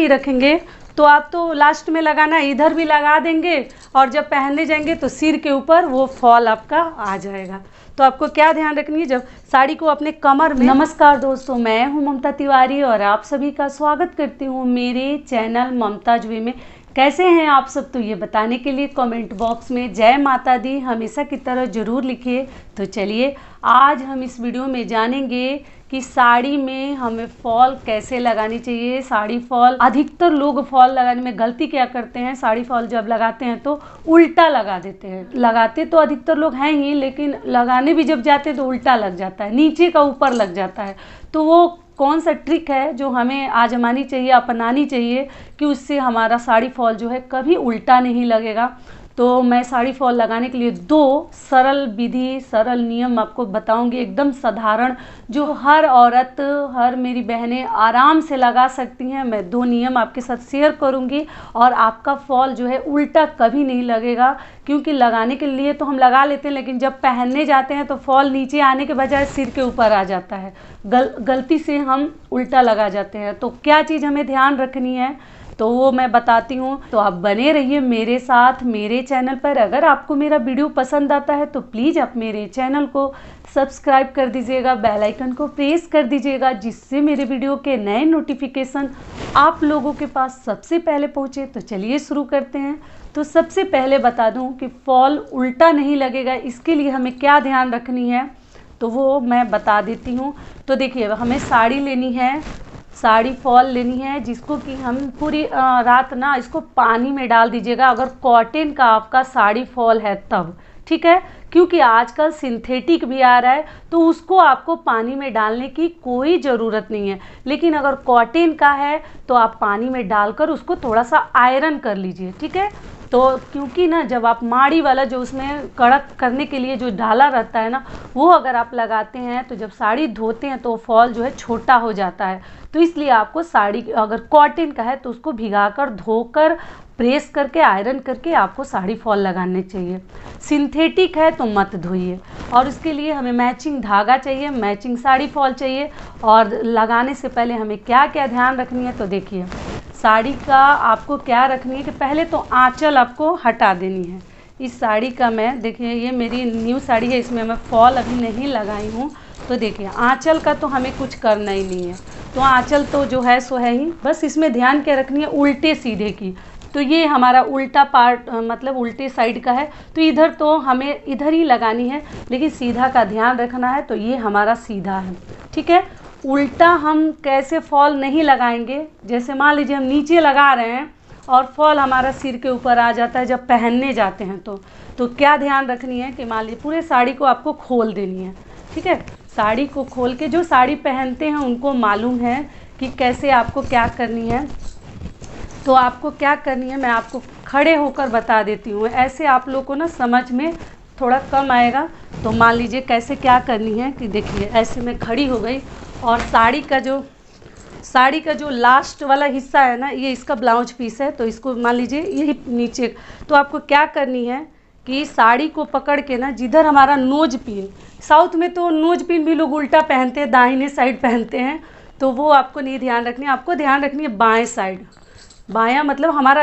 नहीं रखेंगे तो आप तो लास्ट में लगाना इधर भी लगा देंगे और जब पहनने जाएंगे तो सिर के ऊपर वो फॉल आपका आ जाएगा। तो आपको क्या ध्यान रखनी है, जब साड़ी को अपने कमर में। नमस्कार दोस्तों, मैं हूं ममता तिवारी और आप सभी का स्वागत करती हूं मेरे चैनल ममताज वे में। कैसे हैं आप सब, तो ये बताने के लिए कमेंट बॉक्स में जय माता दी हमेशा की तरह ज़रूर लिखिए। तो चलिए आज हम इस वीडियो में जानेंगे कि साड़ी में हमें फॉल कैसे लगानी चाहिए। साड़ी फॉल, अधिकतर लोग फॉल लगाने में गलती क्या करते हैं, साड़ी फॉल जब लगाते हैं तो उल्टा लगा देते हैं। लगाते तो अधिकतर लोग हैं ही, लेकिन लगाने भी जब जाते हैं तो उल्टा लग जाता है, नीचे का ऊपर लग जाता है। तो वो कौन सा ट्रिक है जो हमें आजमानी चाहिए, अपनानी चाहिए कि उससे हमारा साड़ी फॉल जो है कभी उल्टा नहीं लगेगा। तो मैं साड़ी फॉल लगाने के लिए 2 सरल विधि, सरल नियम आपको बताऊंगी, एकदम साधारण, जो हर औरत, हर मेरी बहनें आराम से लगा सकती हैं। मैं 2 नियम आपके साथ शेयर करूंगी और आपका फॉल जो है उल्टा कभी नहीं लगेगा। क्योंकि लगाने के लिए तो हम लगा लेते हैं, लेकिन जब पहनने जाते हैं तो फॉल नीचे आने के बजाय सिर के ऊपर आ जाता है। गलती से हम उल्टा लगा जाते हैं। तो क्या चीज़ हमें ध्यान रखनी है तो वो मैं बताती हूँ। तो आप बने रहिए मेरे साथ मेरे चैनल पर। अगर आपको मेरा वीडियो पसंद आता है तो प्लीज़ आप मेरे चैनल को सब्सक्राइब कर दीजिएगा, बेल आइकन को प्रेस कर दीजिएगा, जिससे मेरे वीडियो के नए नोटिफिकेशन आप लोगों के पास सबसे पहले पहुँचे। तो चलिए शुरू करते हैं। तो सबसे पहले बता दूँ कि फॉल उल्टा नहीं लगेगा, इसके लिए हमें क्या ध्यान रखनी है तो वो मैं बता देती हूँ। तो देखिए, हमें साड़ी लेनी है, साड़ी फॉल लेनी है, जिसको कि हम पूरी रात ना इसको पानी में डाल दीजिएगा, अगर कॉटन का आपका साड़ी फॉल है तब, ठीक है। क्योंकि आजकल सिंथेटिक भी आ रहा है तो उसको आपको पानी में डालने की कोई ज़रूरत नहीं है। लेकिन अगर कॉटन का है तो आप पानी में डालकर उसको थोड़ा सा आयरन कर लीजिए, ठीक है। तो क्योंकि ना जब आप माड़ी वाला जो उसमें कड़क करने के लिए जो डाला रहता है ना, वो अगर आप लगाते हैं तो जब साड़ी धोते हैं तो फॉल जो है छोटा हो जाता है। तो इसलिए आपको साड़ी अगर कॉटन का है तो उसको भिगाकर, धोकर, प्रेस करके, आयरन करके आपको साड़ी फॉल लगाने चाहिए। सिंथेटिक है तो मत धोइए। और उसके लिए हमें मैचिंग धागा चाहिए, मैचिंग साड़ी फॉल चाहिए। और लगाने से पहले हमें क्या क्या ध्यान रखनी है तो देखिए, साड़ी का आपको क्या रखनी है कि पहले तो आंचल आपको हटा देनी है। इस साड़ी का मैं, देखिए ये मेरी न्यू साड़ी है, इसमें मैं फॉल अभी नहीं लगाई हूँ। तो देखिए आंचल का तो हमें कुछ करना ही नहीं है, तो आंचल तो जो है सो है ही। बस इसमें ध्यान क्या रखनी है, उल्टे सीधे की। तो ये हमारा उल्टा पार्ट, मतलब उल्टे साइड का है, तो इधर तो हमें इधर ही लगानी है, लेकिन सीधा का ध्यान रखना है। तो ये हमारा सीधा है, ठीक है। उल्टा हम कैसे फॉल नहीं लगाएंगे, जैसे मान लीजिए हम नीचे लगा रहे हैं और फॉल हमारा सिर के ऊपर आ जाता है जब पहनने जाते हैं तो क्या ध्यान रखनी है कि मान लीजिए पूरे साड़ी को आपको खोल देनी है, ठीक है। साड़ी को खोल के, जो साड़ी पहनते हैं उनको मालूम है कि कैसे आपको क्या करनी है। तो आपको क्या करनी है मैं आपको खड़े होकर बता देती हूँ, ऐसे आप लोग को ना समझ में थोड़ा कम आएगा। तो मान लीजिए कैसे क्या करनी है कि देखिए, ऐसे मैं खड़ी हो गई और साड़ी का जो लास्ट वाला हिस्सा है ना, ये इसका ब्लाउज पीस है, तो इसको मान लीजिए यही नीचे। तो आपको क्या करनी है कि साड़ी को पकड़ के ना, जिधर हमारा नोज पिन, साउथ में तो नोज पिन भी लोग उल्टा पहनते हैं, दाहिने साइड पहनते हैं, तो वो आपको नहीं ध्यान रखनी है। आपको ध्यान रखनी है बाएं साइड, बायां मतलब हमारा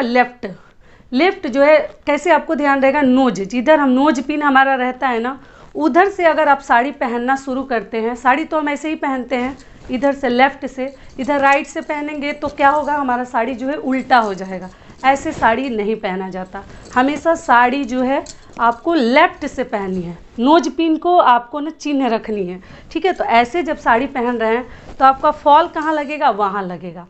लेफ्ट जो है, कैसे आपको ध्यान रहेगा, नोज, जिधर हम नोज पिन हमारा रहता है ना, उधर से अगर आप साड़ी पहनना शुरू करते हैं, साड़ी तो हम ऐसे ही पहनते हैं, इधर से लेफ़्ट से, इधर राइट से पहनेंगे तो क्या होगा, हमारा साड़ी जो है उल्टा हो जाएगा। ऐसे साड़ी नहीं पहना जाता। हमेशा साड़ी जो है आपको लेफ़्ट से पहननी है, नोज पिन को आपको ना चिन्ह रखनी है, ठीक है। तो ऐसे जब साड़ी पहन रहे हैं तो आपका फॉल कहाँ लगेगा, वहाँ लगेगा,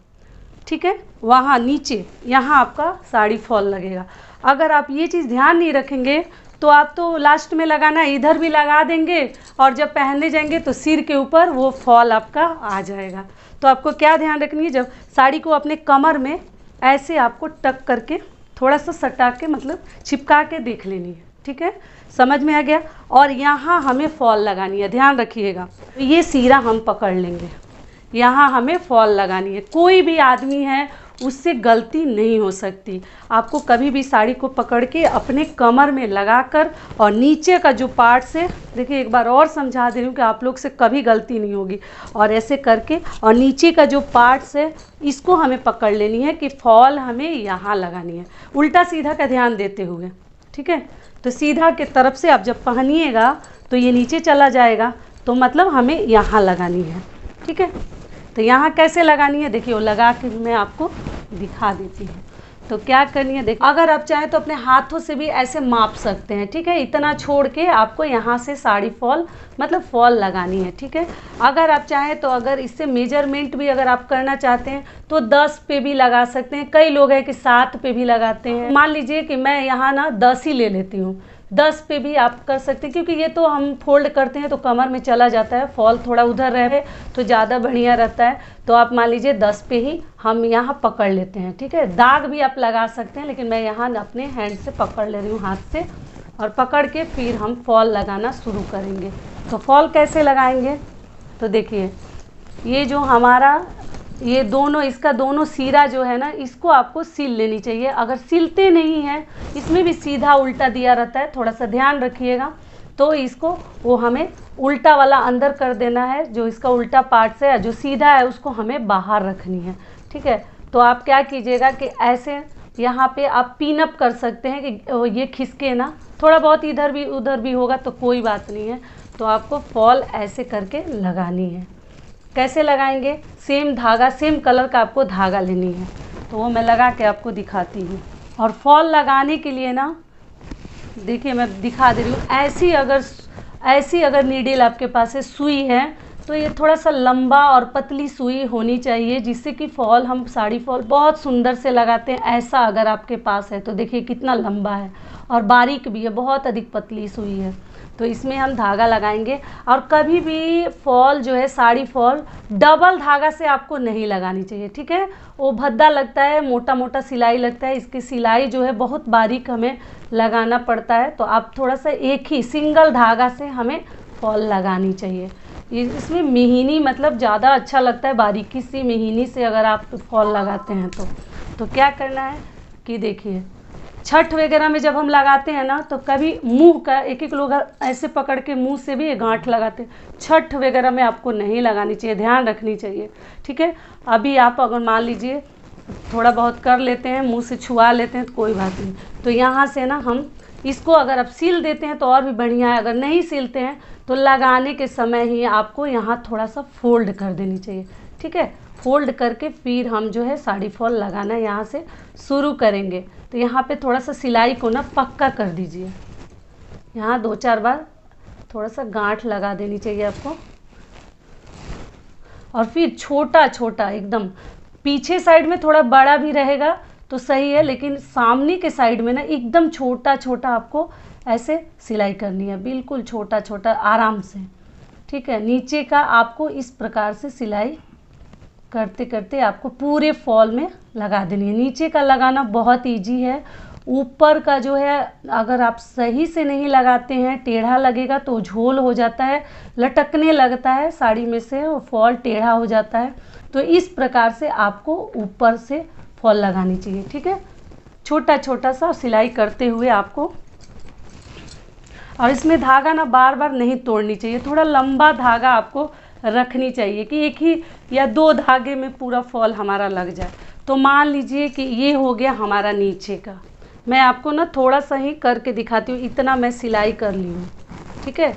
ठीक है, वहाँ नीचे, यहाँ आपका साड़ी फॉल लगेगा। अगर आप ये चीज़ ध्यान नहीं रखेंगे तो आप तो लास्ट में लगाना इधर भी लगा देंगे और जब पहनने जाएंगे तो सिर के ऊपर वो फॉल आपका आ जाएगा। तो आपको क्या ध्यान रखनी है, जब साड़ी को अपने कमर में ऐसे आपको टक करके थोड़ा सा सटा के, मतलब चिपका के देख लेनी है, ठीक है। समझ में आ गया। और यहाँ हमें फॉल लगानी है, ध्यान रखिएगा। ये सीरा हम पकड़ लेंगे, यहाँ हमें फॉल लगानी है। कोई भी आदमी है उससे गलती नहीं हो सकती। आपको कभी भी साड़ी को पकड़ के अपने कमर में लगाकर और नीचे का जो पार्ट से, देखिए एक बार और समझा दे रही हूँ कि आप लोग से कभी गलती नहीं होगी, और ऐसे करके और नीचे का जो पार्ट्स है इसको हमें पकड़ लेनी है कि फॉल हमें यहाँ लगानी है, उल्टा सीधा का ध्यान देते हुए, ठीक है। तो सीधा के तरफ से आप जब पहनिएगा तो ये नीचे चला जाएगा, तो मतलब हमें यहाँ लगानी है, ठीक है। तो यहाँ कैसे लगानी है देखिए, वो लगा के मैं आपको दिखा देती हूँ। तो क्या करनी है देखिए, अगर आप चाहें तो अपने हाथों से भी ऐसे माप सकते हैं, ठीक है। इतना छोड़ के आपको यहाँ से साड़ी फॉल मतलब फॉल लगानी है, ठीक है। अगर आप चाहें तो अगर इससे मेजरमेंट भी अगर आप करना चाहते हैं तो 10 पे भी लगा सकते हैं। कई लोग हैं कि 7 पे भी लगाते हैं। मान लीजिए कि मैं यहाँ ना 10 ही ले लेती हूँ, 10 पे भी आप कर सकते हैं, क्योंकि ये तो हम फोल्ड करते हैं तो कमर में चला जाता है, फॉल थोड़ा उधर रहे तो ज़्यादा बढ़िया रहता है। तो आप मान लीजिए 10 पे ही हम यहाँ पकड़ लेते हैं, ठीक है। दाग भी आप लगा सकते हैं, लेकिन मैं यहाँ अपने हैंड से पकड़ ले रही हूँ, हाथ से, और पकड़ के फिर हम फॉल लगाना शुरू करेंगे। तो फॉल कैसे लगाएंगे तो देखिए, ये जो हमारा ये दोनों, इसका दोनों सिरा जो है ना, इसको आपको सील लेनी चाहिए। अगर सिलते नहीं हैं, इसमें भी सीधा उल्टा दिया रहता है, थोड़ा सा ध्यान रखिएगा। तो इसको वो हमें उल्टा वाला अंदर कर देना है, जो इसका उल्टा पार्ट से जो सीधा है उसको हमें बाहर रखनी है, ठीक है। तो आप क्या कीजिएगा कि ऐसे यहाँ पे आप पिन अप कर सकते हैं कि ये खिसके ना, थोड़ा बहुत इधर भी उधर भी होगा तो कोई बात नहीं है। तो आपको फॉल ऐसे करके लगानी है। कैसे लगाएंगे, सेम धागा, सेम कलर का आपको धागा लेनी है, तो वो मैं लगा के आपको दिखाती हूँ। और फॉल लगाने के लिए ना देखिए मैं दिखा दे रही हूँ, ऐसी अगर नीडल आपके पास है, सुई है, तो ये थोड़ा सा लंबा और पतली सुई होनी चाहिए, जिससे कि फॉल, हम साड़ी फॉल बहुत सुंदर से लगाते हैं। ऐसा अगर आपके पास है तो देखिए कितना लंबा है और बारीक भी है, बहुत अधिक पतली सुई है। तो इसमें हम धागा लगाएंगे। और कभी भी फॉल जो है, साड़ी फॉल डबल धागा से आपको नहीं लगानी चाहिए, ठीक है। वो भद्दा लगता है, मोटा मोटा सिलाई लगता है, इसकी सिलाई जो है बहुत बारीक हमें लगाना पड़ता है। तो आप थोड़ा सा एक ही सिंगल धागा से हमें फॉल लगानी चाहिए। इसमें मिहीनी मतलब ज़्यादा अच्छा लगता है, बारीकी सी मिहीनी से अगर आप फॉल लगाते हैं तो क्या करना है कि देखिए, छठ वगैरह में जब हम लगाते हैं ना, तो कभी मुंह का, एक लोग ऐसे पकड़ के मुंह से भी गांठ लगाते हैं। छठ वगैरह में आपको नहीं लगानी चाहिए, ध्यान रखनी चाहिए, ठीक है। अभी आप अगर मान लीजिए थोड़ा बहुत कर लेते हैं, मुंह से छुआ लेते हैं तो कोई बात नहीं। तो यहाँ से ना हम इसको अगर आप सील देते हैं तो और भी बढ़िया है, अगर नहीं सीलते हैं तो लगाने के समय ही आपको यहाँ थोड़ा सा फोल्ड कर देनी चाहिए, ठीक है। फोल्ड करके फिर हम जो है साड़ी फॉल लगाना यहाँ से शुरू करेंगे। तो यहाँ पे थोड़ा सा सिलाई को ना पक्का कर दीजिए, यहाँ 2-4 बार थोड़ा सा गांठ लगा देनी चाहिए आपको। और फिर छोटा छोटा एकदम, पीछे साइड में थोड़ा बड़ा भी रहेगा तो सही है, लेकिन सामने के साइड में ना एकदम छोटा छोटा आपको ऐसे सिलाई करनी है, बिल्कुल छोटा छोटा आराम से, ठीक है। नीचे का आपको इस प्रकार से सिलाई करते करते आपको पूरे फॉल में लगा देनी है। नीचे का लगाना बहुत इजी है, ऊपर का जो है अगर आप सही से नहीं लगाते हैं, टेढ़ा लगेगा तो झोल हो जाता है, लटकने लगता है साड़ी में से और फॉल टेढ़ा हो जाता है। तो इस प्रकार से आपको ऊपर से फॉल लगानी चाहिए, ठीक है। छोटा छोटा सा सिलाई करते हुए आपको, और इसमें धागा ना बार बार नहीं तोड़नी चाहिए, थोड़ा लंबा धागा आपको रखनी चाहिए कि एक ही या 2 धागे में पूरा फॉल हमारा लग जाए। तो मान लीजिए कि ये हो गया हमारा नीचे का, मैं आपको ना थोड़ा सा ही करके दिखाती हूँ। इतना मैं सिलाई कर ली हूँ, ठीक है,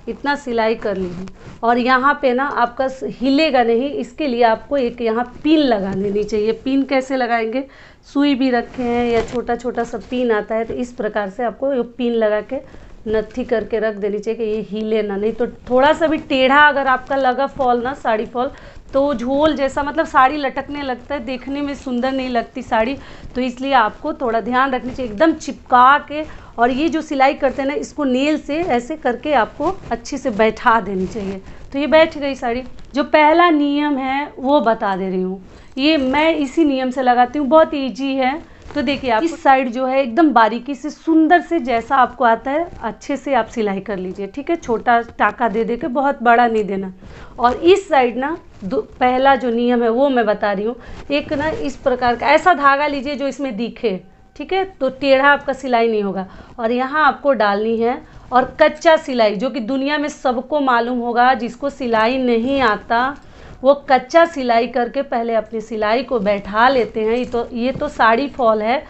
इतना सिलाई कर ली हूँ। और यहाँ पे ना आपका हिलेगा नहीं, इसके लिए आपको एक यहाँ पिन लगा देनी चाहिए। पिन कैसे लगाएंगे, सुई भी रखे हैं या छोटा छोटा सा पिन आता है, तो इस प्रकार से आपको ये पिन लगा के नत्थी करके रख देनी चाहिए कि ये हिले ना। नहीं तो थोड़ा सा भी टेढ़ा अगर आपका लगा फॉल ना, साड़ी फॉल, तो झोल जैसा मतलब साड़ी लटकने लगता है, देखने में सुंदर नहीं लगती साड़ी। तो इसलिए आपको थोड़ा ध्यान रखनी चाहिए, एकदम चिपका के। और ये जो सिलाई करते हैं ना, इसको नेल से ऐसे करके आपको अच्छे से बैठा देनी चाहिए। तो ये बैठ गई साड़ी। जो पहला नियम है वो बता दे रही हूँ, ये मैं इसी नियम से लगाती हूँ, बहुत ईजी है, तो देखिए आप इस साइड जो है एकदम बारीकी से सुंदर से जैसा आपको आता है अच्छे से आप सिलाई कर लीजिए, ठीक है। छोटा टाका दे दे के बहुत बड़ा नहीं देना। और इस साइड ना पहला जो नियम है वो मैं बता रही हूँ। एक ना इस प्रकार का ऐसा धागा लीजिए जो इसमें दिखे, ठीक है, तो टेढ़ा आपका सिलाई नहीं होगा। और यहाँ आपको डालनी है और कच्चा सिलाई, जो कि दुनिया में सबको मालूम होगा, जिसको सिलाई नहीं आता वो कच्चा सिलाई करके पहले अपनी सिलाई को बैठा लेते हैं। ये तो साड़ी फॉल है,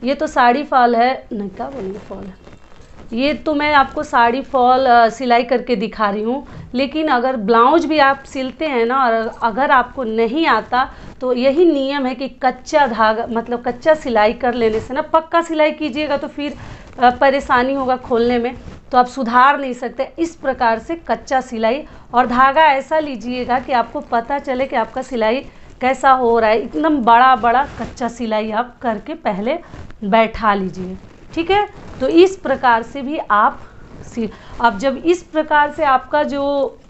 ये तो साड़ी फॉल है, नहीं क्या बोलेंगे फॉल है, ये तो मैं आपको साड़ी फॉल सिलाई करके दिखा रही हूँ। लेकिन अगर ब्लाउज भी आप सिलते हैं ना और अगर आपको नहीं आता तो यही नियम है कि कच्चा धागा मतलब कच्चा सिलाई कर लेने से ना, पक्का सिलाई कीजिएगा तो फिर परेशानी होगा खोलने में, तो आप सुधार नहीं सकते। इस प्रकार से कच्चा सिलाई और धागा ऐसा लीजिएगा कि आपको पता चले कि आपका सिलाई कैसा हो रहा है। एकदम बड़ा बड़ा कच्चा सिलाई आप करके पहले बैठा लीजिए, ठीक है। तो इस प्रकार से भी आप अब जब इस प्रकार से आपका जो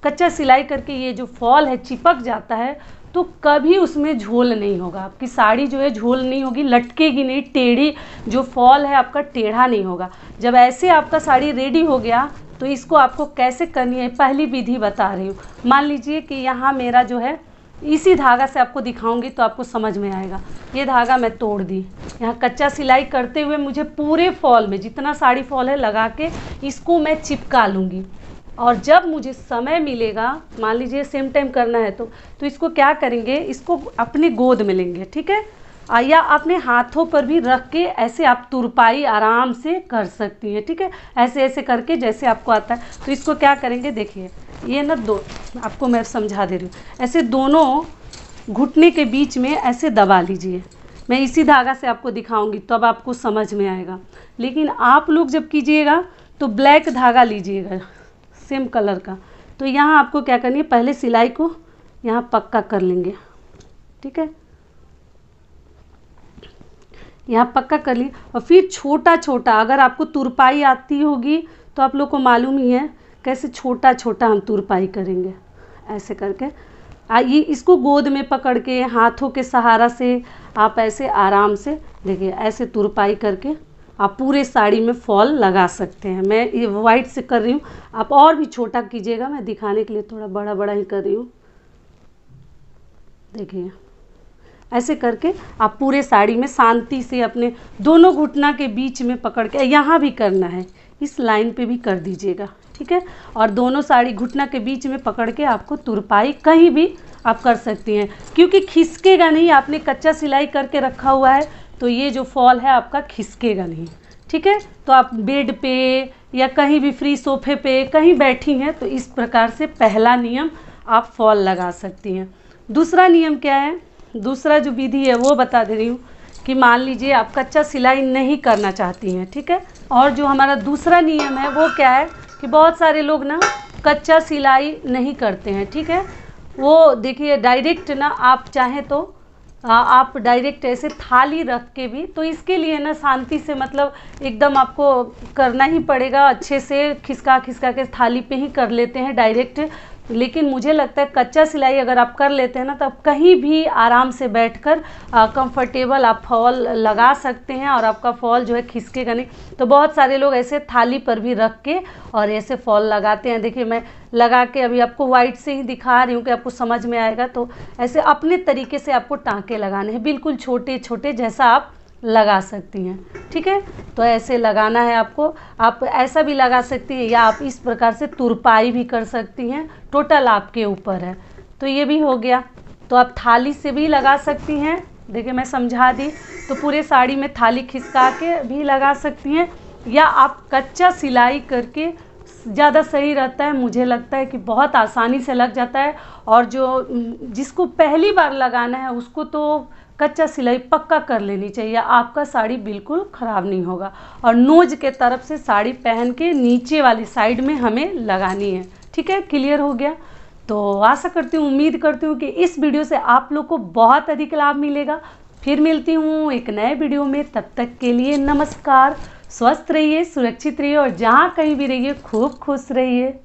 कच्चा सिलाई करके ये जो फॉल है चिपक जाता है तो कभी उसमें झोल नहीं होगा, आपकी साड़ी जो है झोल नहीं होगी, लटकेगी नहीं, टेढ़ी जो फॉल है आपका टेढ़ा नहीं होगा। जब ऐसे आपका साड़ी रेडी हो गया तो इसको आपको कैसे करनी है पहली विधि बता रही हूँ। मान लीजिए कि यहाँ मेरा जो है इसी धागा से आपको दिखाऊंगी तो आपको समझ में आएगा। ये धागा मैं तोड़ दी, यहाँ कच्चा सिलाई करते हुए मुझे पूरे फॉल में जितना साड़ी फॉल है लगा के इसको मैं चिपका लूँगी। और जब मुझे समय मिलेगा, मान लीजिए सेम टाइम करना है तो इसको क्या करेंगे, इसको अपने गोद में लेंगे, ठीक है, या अपने हाथों पर भी रख के ऐसे आप तुरपाई आराम से कर सकती हैं, ठीक है। ऐसे ऐसे करके जैसे आपको आता है तो इसको क्या करेंगे, देखिए ये ना दो आपको मैं समझा दे रही हूँ, ऐसे दोनों घुटने के बीच में ऐसे दबा लीजिए। मैं इसी धागा से आपको दिखाऊंगी तो अब आपको समझ में आएगा। लेकिन आप लोग जब कीजिएगा तो ब्लैक धागा लीजिएगा सेम कलर का। तो यहाँ आपको क्या करनी है, पहले सिलाई को यहाँ पक्का कर लेंगे, ठीक है, यहाँ पक्का कर लिए। और फिर छोटा छोटा, अगर आपको तुरपाई आती होगी तो आप लोग को मालूम ही है कैसे छोटा छोटा हम तुरपाई करेंगे। ऐसे करके ये इसको गोद में पकड़ के हाथों के सहारा से आप ऐसे आराम से देखिए ऐसे तुरपाई करके आप पूरे साड़ी में फॉल लगा सकते हैं। मैं ये वाइट से कर रही हूँ, आप और भी छोटा कीजिएगा, मैं दिखाने के लिए थोड़ा बड़ा बड़ा ही कर रही हूँ। देखिए ऐसे करके आप पूरे साड़ी में शांति से अपने दोनों घुटना के बीच में पकड़ के, यहाँ भी करना है, इस लाइन पे भी कर दीजिएगा, ठीक है। और दोनों साड़ी घुटना के बीच में पकड़ के आपको तुरपाई कहीं भी आप कर सकती हैं, क्योंकि खिसकेगा नहीं। आपने कच्चा सिलाई करके रखा हुआ है तो ये जो फॉल है आपका खिसकेगा नहीं, ठीक है। तो आप बेड पे या कहीं भी फ्री सोफे पे कहीं बैठी हैं तो इस प्रकार से पहला नियम आप फॉल लगा सकती हैं। दूसरा नियम क्या है, दूसरा जो विधि है वो बता दे रही हूँ कि मान लीजिए आप कच्चा सिलाई नहीं करना चाहती हैं, ठीक है। और जो हमारा दूसरा नियम है वो क्या है कि बहुत सारे लोग ना कच्चा सिलाई नहीं करते हैं, ठीक है। वो देखिए डायरेक्ट ना आप चाहें तो आप डायरेक्ट ऐसे थाली रख के भी, तो इसके लिए ना शांति से मतलब एकदम आपको करना ही पड़ेगा, अच्छे से खिसका खिसका के थाली पे ही कर लेते हैं डायरेक्ट। लेकिन मुझे लगता है कच्चा सिलाई अगर आप कर लेते हैं ना तो आप कहीं भी आराम से बैठकर कंफर्टेबल आप फॉल लगा सकते हैं और आपका फॉल जो है खिसकेगा नहीं। तो बहुत सारे लोग ऐसे थाली पर भी रख के और ऐसे फॉल लगाते हैं। देखिए मैं लगा के अभी आपको वाइट से ही दिखा रही हूँ कि आपको समझ में आएगा। तो ऐसे अपने तरीके से आपको टाँके लगाने हैं, बिल्कुल छोटे छोटे, जैसा आप लगा सकती हैं, ठीक है। तो ऐसे लगाना है आपको, आप ऐसा भी लगा सकती हैं या आप इस प्रकार से तुरपाई भी कर सकती हैं, टोटल आपके ऊपर है। तो ये भी हो गया। तो आप थाली से भी लगा सकती हैं, देखिए मैं समझा दी। तो पूरे साड़ी में थाली खिसका के भी लगा सकती हैं या आप कच्चा सिलाई करके ज़्यादा सही रहता है। मुझे लगता है कि बहुत आसानी से लग जाता है और जो जिसको पहली बार लगाना है उसको तो कच्चा सिलाई पक्का कर लेनी चाहिए, आपका साड़ी बिल्कुल ख़राब नहीं होगा। और नोज के तरफ से साड़ी पहन के नीचे वाली साइड में हमें लगानी है, ठीक है। क्लियर हो गया। तो आशा करती हूँ, उम्मीद करती हूँ कि इस वीडियो से आप लोग को बहुत अधिक लाभ मिलेगा। फिर मिलती हूँ एक नए वीडियो में, तब तक के लिए नमस्कार। स्वस्थ रहिए, सुरक्षित रहिए और जहाँ कहीं भी रहिए खूब खुश रहिए।